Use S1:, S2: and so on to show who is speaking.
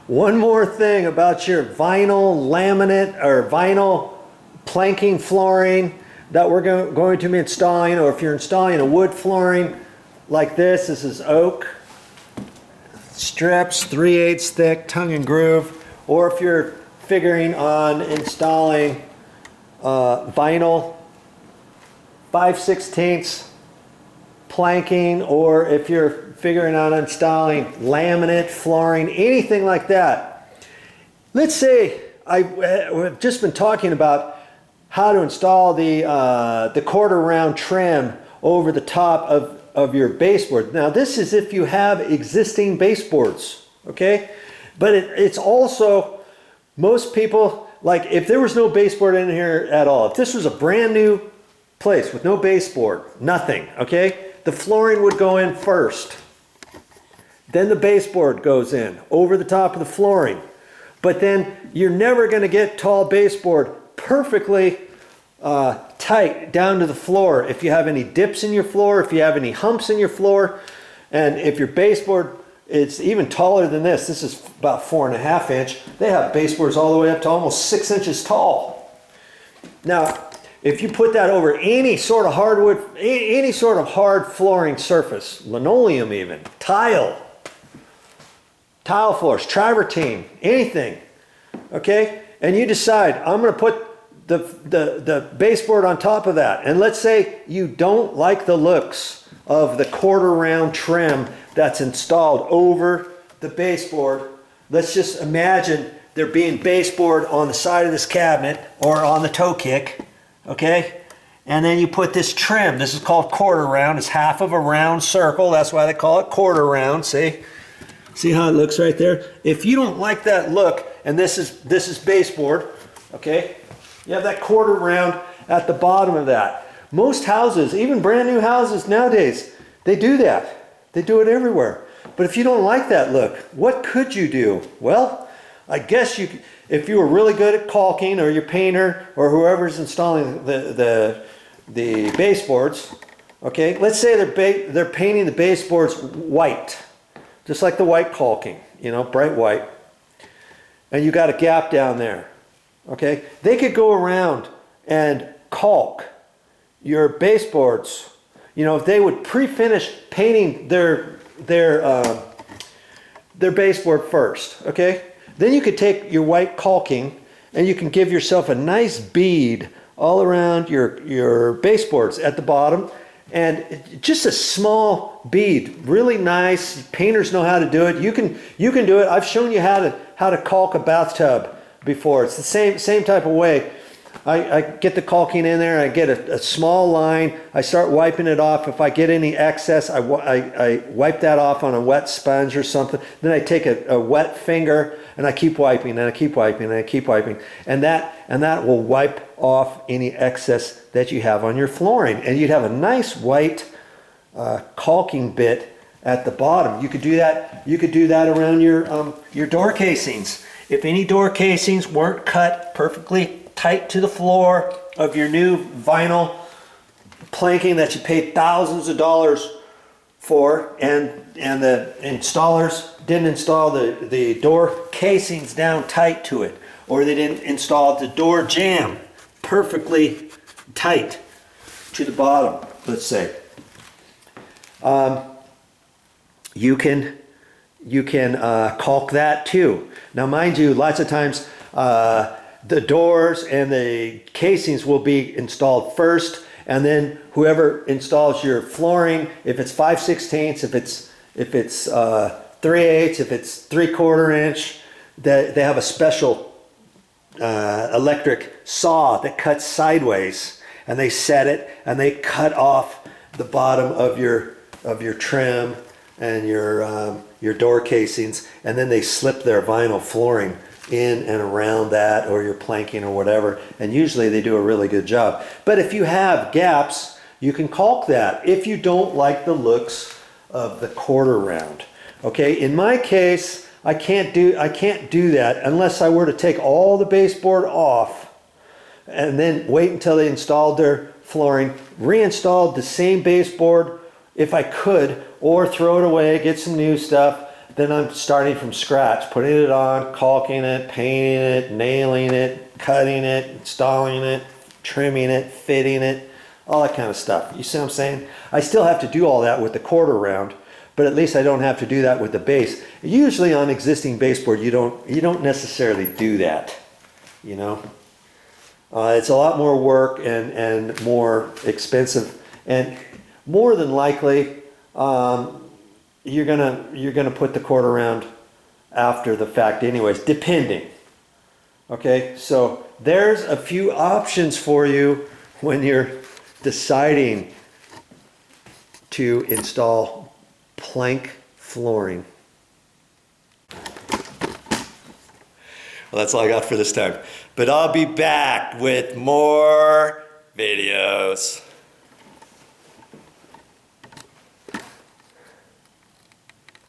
S1: One more thing about your vinyl laminate or vinyl planking flooring that we're going to be installing, or if you're installing a wood flooring like this is oak strips, 3/8 thick, tongue and groove, or if you're figuring on installing vinyl 5/16 planking, or if you're figuring on installing laminate flooring, anything like that. Let's say I've just been talking about how to install the quarter round trim over the top of your baseboard. Now this is if you have existing baseboards, okay? But it's also, most people, like if there was no baseboard in here at all, if this was a brand new place with no baseboard, nothing, okay? The flooring would go in first. Then the baseboard goes in over the top of the flooring. But then you're never going to get tall baseboard perfectly tight down to the floor if you have any dips in your floor, if you have any humps in your floor, and if your baseboard is even taller than this is about 4.5 inch. They have baseboards all the way up to almost 6 inches tall. Now, if you put that over any sort of hardwood, any sort of hard flooring surface, linoleum even, tile floors, travertine, anything, okay? And you decide, I'm going to put the baseboard on top of that. And let's say you don't like the looks of the quarter round trim that's installed over the baseboard. Let's just imagine there being baseboard on the side of this cabinet or on the toe kick, okay? And then you put this trim. This is called quarter round. It's half of a round circle. That's why they call it quarter round, see? See how it looks right there? If you don't like that look, and this is baseboard, okay? You have that quarter round at the bottom of that. Most houses, even brand new houses nowadays, they do that. They do it everywhere. But if you don't like that look, what could you do? Well, I guess you, if you were really good at caulking, or your painter, or whoever's installing the baseboards, okay? Let's say they're painting the baseboards white. Just like the white caulking, you know, bright white. And you got a gap down there, okay? They could go around and caulk your baseboards. You know, if they would pre-finish painting their baseboard first, okay? Then you could take your white caulking and you can give yourself a nice bead all around your baseboards at the bottom. And just a small bead, really nice. Painters know how to do it. You can do it. I've shown you how to caulk a bathtub before. It's the same type of way. I get the caulking in there. I get a small line. I start wiping it off. If I get any excess, I wipe that off on a wet sponge or something. Then I take a wet finger and I keep wiping and I keep wiping and I keep wiping, and that will wipe off any excess that you have on your flooring, and you'd have a nice white caulking bit at the bottom. You could do that. You could do that around your door casings. If any door casings weren't cut perfectly tight to the floor of your new vinyl planking that you paid thousands of dollars for, and the installers didn't install the door casings down tight to it, or they didn't install the door jamb perfectly tight to the bottom, let's say, you can caulk that too. Now mind you, lots of times the doors and the casings will be installed first, and then whoever installs your flooring, if it's 5/16, if it's 3/8, if it's 3/4 inch, they have a special electric saw that cuts sideways, and they set it and they cut off the bottom of your trim and your door casings, and then they slip their vinyl flooring in and around that, or your planking or whatever, and usually they do a really good job. But if you have gaps, you can caulk that if you don't like the looks of the quarter round. Okay, in my case, I can't do that unless I were to take all the baseboard off and then wait until they installed their flooring, reinstalled the same baseboard if I could, or throw it away, get some new stuff. then I'm starting from scratch, putting it on, caulking it, painting it, nailing it, cutting it, installing it, trimming it, fitting it, all that kind of stuff. You see what I'm saying? I still have to do all that with the quarter round, but at least I don't have to do that with the base. Usually on existing baseboard, you don't necessarily do that, you know? It's a lot more work and more expensive, and more than likely, you're gonna put the quarter round after the fact anyways, depending. Okay, so there's a few options for you when you're deciding to install plank flooring. Well, that's all I got for this time. But I'll be back with more videos.